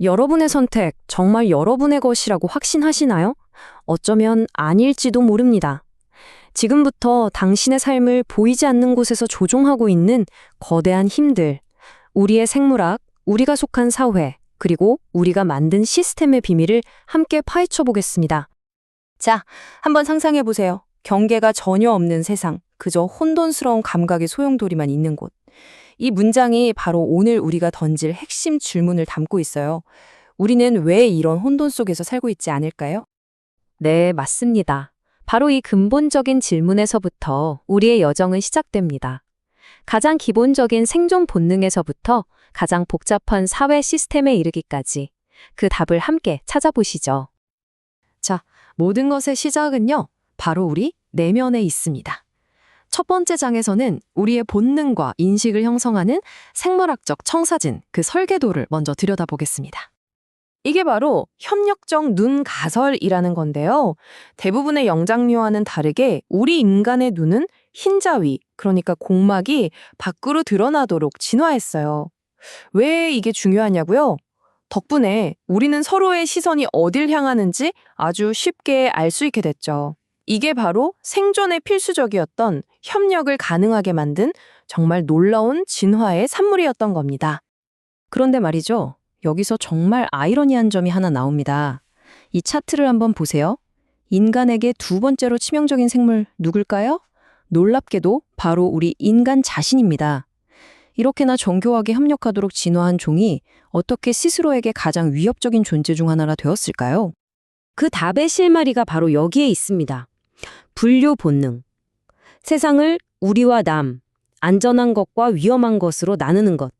여러분의 선택, 정말 여러분의 것이라고 확신하시나요? 어쩌면 아닐지도 모릅니다. 지금부터 당신의 삶을 보이지 않는 곳에서 조종하고 있는 거대한 힘들, 우리의 생물학, 우리가 속한 사회, 그리고 우리가 만든 시스템의 비밀을 함께 파헤쳐 보겠습니다. 자, 한번 상상해 보세요. 경계가 전혀 없는 세상, 그저 혼돈스러운 감각의 소용돌이만 있는 곳. 이 문장이 바로 오늘 우리가 던질 핵심 질문을 담고 있어요. 우리는 왜 이런 혼돈 속에서 살고 있지 않을까요? 네, 맞습니다. 바로 이 근본적인 질문에서부터 우리의 여정은 시작됩니다. 가장 기본적인 생존 본능에서부터 가장 복잡한 사회 시스템에 이르기까지 그 답을 함께 찾아보시죠. 자, 모든 것의 시작은요, 바로 우리 내면에 있습니다. 첫 번째 장에서는 우리의 본능과 인식을 형성하는 생물학적 청사진, 그 설계도를 먼저 들여다보겠습니다. 이게 바로 협력적 눈 가설이라는 건데요. 대부분의 영장류와는 다르게 우리 인간의 눈은 흰자위, 그러니까 공막이 밖으로 드러나도록 진화했어요. 왜 이게 중요하냐고요? 덕분에 우리는 서로의 시선이 어딜 향하는지 아주 쉽게 알 수 있게 됐죠. 이게 바로 생존에 필수적이었던 협력을 가능하게 만든 정말 놀라운 진화의 산물이었던 겁니다. 그런데 말이죠. 여기서 정말 아이러니한 점이 하나 나옵니다. 이 차트를 한번 보세요. 인간에게 두 번째로 치명적인 생물 누굴까요? 놀랍게도 바로 우리 인간 자신입니다. 이렇게나 정교하게 협력하도록 진화한 종이 어떻게 스스로에게 가장 위협적인 존재 중 하나가 되었을까요? 그 답의 실마리가 바로 여기에 있습니다. 분류 본능. 세상을 우리와 남, 안전한 것과 위험한 것으로 나누는 것.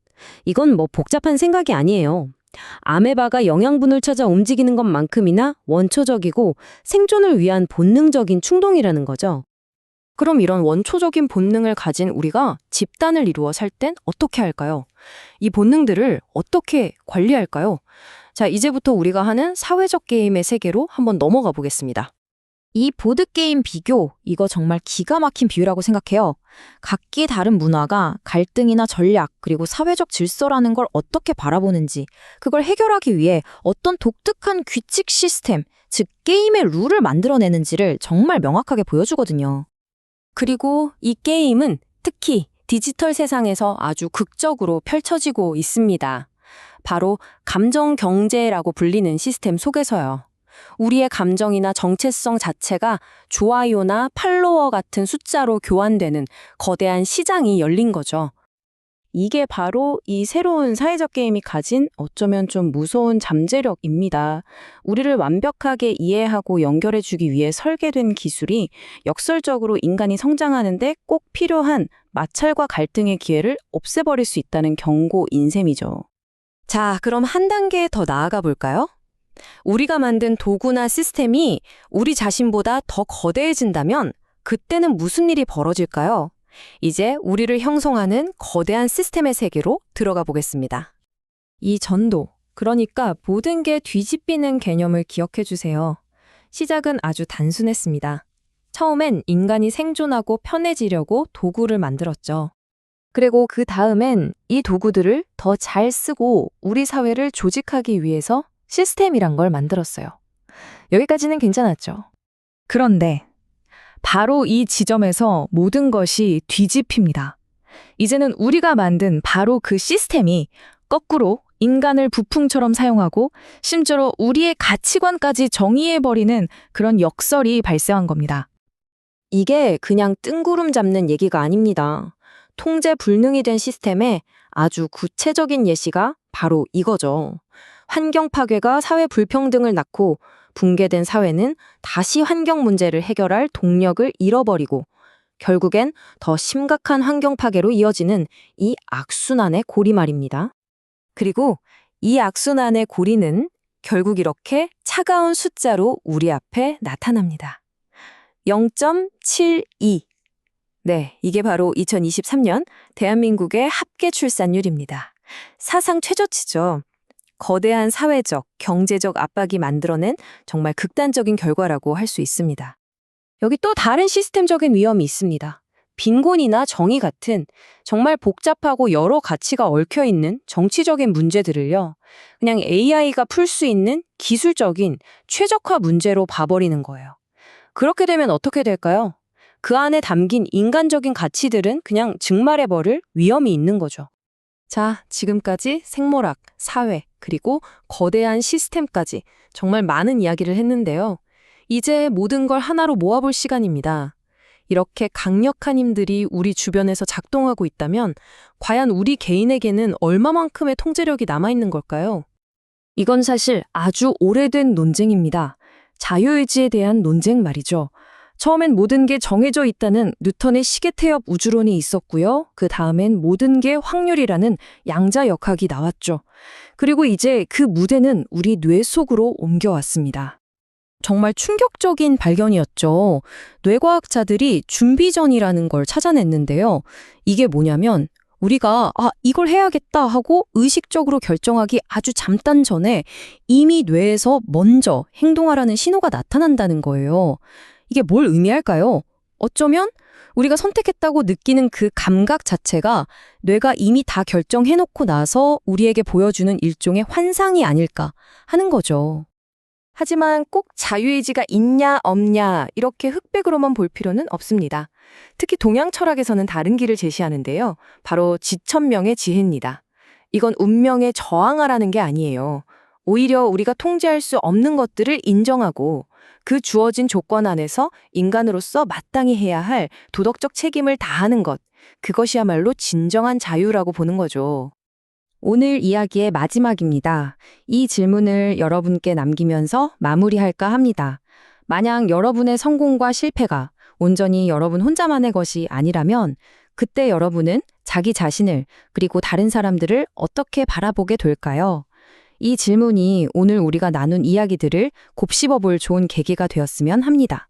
이건 뭐 복잡한 생각이 아니에요. 아메바가 영양분을 찾아 움직이는 것만큼이나 원초적이고 생존을 위한 본능적인 충동이라는 거죠. 그럼 이런 원초적인 본능을 가진 우리가 집단을 이루어 살 땐 어떻게 할까요? 이 본능들을 어떻게 관리할까요? 자, 이제부터 우리가 하는 사회적 게임의 세계로 한번 넘어가 보겠습니다. 이 보드게임 비교, 이거 정말 기가 막힌 비유라고 생각해요. 각기 다른 문화가 갈등이나 전략, 그리고 사회적 질서라는 걸 어떻게 바라보는지, 그걸 해결하기 위해 어떤 독특한 규칙 시스템, 즉 게임의 룰을 만들어내는지를 정말 명확하게 보여주거든요. 그리고 이 게임은 특히 디지털 세상에서 아주 극적으로 펼쳐지고 있습니다. 바로 감정 경제라고 불리는 시스템 속에서요. 우리의 감정이나 정체성 자체가 좋아요나 팔로워 같은 숫자로 교환되는 거대한 시장이 열린 거죠. 이게 바로 이 새로운 사회적 게임이 가진 어쩌면 좀 무서운 잠재력입니다. 우리를 완벽하게 이해하고 연결해주기 위해 설계된 기술이 역설적으로 인간이 성장하는데 꼭 필요한 마찰과 갈등의 기회를 없애버릴 수 있다는 경고인 셈이죠. 자, 그럼 한 단계 더 나아가 볼까요? 우리가 만든 도구나 시스템이 우리 자신보다 더 거대해진다면 그때는 무슨 일이 벌어질까요? 이제 우리를 형성하는 거대한 시스템의 세계로 들어가 보겠습니다. 이 전도, 그러니까 모든 게 뒤집히는 개념을 기억해 주세요. 시작은 아주 단순했습니다. 처음엔 인간이 생존하고 편해지려고 도구를 만들었죠. 그리고 그 다음엔 이 도구들을 더 잘 쓰고 우리 사회를 조직하기 위해서 시스템이란 걸 만들었어요. 여기까지는 괜찮았죠. 그런데 바로 이 지점에서 모든 것이 뒤집힙니다. 이제는 우리가 만든 바로 그 시스템이 거꾸로 인간을 부품처럼 사용하고 심지어 우리의 가치관까지 정의해버리는 그런 역설이 발생한 겁니다. 이게 그냥 뜬구름 잡는 얘기가 아닙니다. 통제 불능이 된 시스템의 아주 구체적인 예시가 바로 이거죠. 환경 파괴가 사회 불평등을 낳고 붕괴된 사회는 다시 환경 문제를 해결할 동력을 잃어버리고 결국엔 더 심각한 환경 파괴로 이어지는 이 악순환의 고리 말입니다. 그리고 이 악순환의 고리는 결국 이렇게 차가운 숫자로 우리 앞에 나타납니다. 0.72. 네, 이게 바로 2023년 대한민국의 합계 출산율입니다. 사상 최저치죠. 거대한 사회적, 경제적 압박이 만들어낸 정말 극단적인 결과라고 할 수 있습니다. 여기 또 다른 시스템적인 위험이 있습니다. 빈곤이나 정의 같은 정말 복잡하고 여러 가치가 얽혀 있는 정치적인 문제들을요, 그냥 AI가 풀 수 있는 기술적인 최적화 문제로 봐버리는 거예요. 그렇게 되면 어떻게 될까요? 그 안에 담긴 인간적인 가치들은 그냥 증말해버릴 위험이 있는 거죠. 자, 지금까지 생물학, 사회, 그리고 거대한 시스템까지 정말 많은 이야기를 했는데요. 이제 모든 걸 하나로 모아볼 시간입니다. 이렇게 강력한 힘들이 우리 주변에서 작동하고 있다면 과연 우리 개인에게는 얼마만큼의 통제력이 남아있는 걸까요? 이건 사실 아주 오래된 논쟁입니다. 자유의지에 대한 논쟁 말이죠. 처음엔 모든 게 정해져 있다는 뉴턴의 시계태엽 우주론이 있었고요. 그 다음엔 모든 게 확률이라는 양자역학이 나왔죠. 그리고 이제 그 무대는 우리 뇌 속으로 옮겨왔습니다. 정말 충격적인 발견이었죠. 뇌과학자들이 준비전이라는 걸 찾아냈는데요. 이게 뭐냐면 우리가 이걸 해야겠다 하고 의식적으로 결정하기 아주 잠깐 전에 이미 뇌에서 먼저 행동하라는 신호가 나타난다는 거예요. 이게 뭘 의미할까요? 어쩌면 우리가 선택했다고 느끼는 그 감각 자체가 뇌가 이미 다 결정해놓고 나서 우리에게 보여주는 일종의 환상이 아닐까 하는 거죠. 하지만 꼭 자유의지가 있냐 없냐 이렇게 흑백으로만 볼 필요는 없습니다. 특히 동양 철학에서는 다른 길을 제시하는데요. 바로 지천명의 지혜입니다. 이건 운명에 저항하라는 게 아니에요. 오히려 우리가 통제할 수 없는 것들을 인정하고 그 주어진 조건 안에서 인간으로서 마땅히 해야 할 도덕적 책임을 다하는 것, 그것이야말로 진정한 자유라고 보는 거죠. 오늘 이야기의 마지막입니다. 이 질문을 여러분께 남기면서 마무리할까 합니다. 만약 여러분의 성공과 실패가 온전히 여러분 혼자만의 것이 아니라면 그때 여러분은 자기 자신을 그리고 다른 사람들을 어떻게 바라보게 될까요? 이 질문이 오늘 우리가 나눈 이야기들을 곱씹어 볼 좋은 계기가 되었으면 합니다.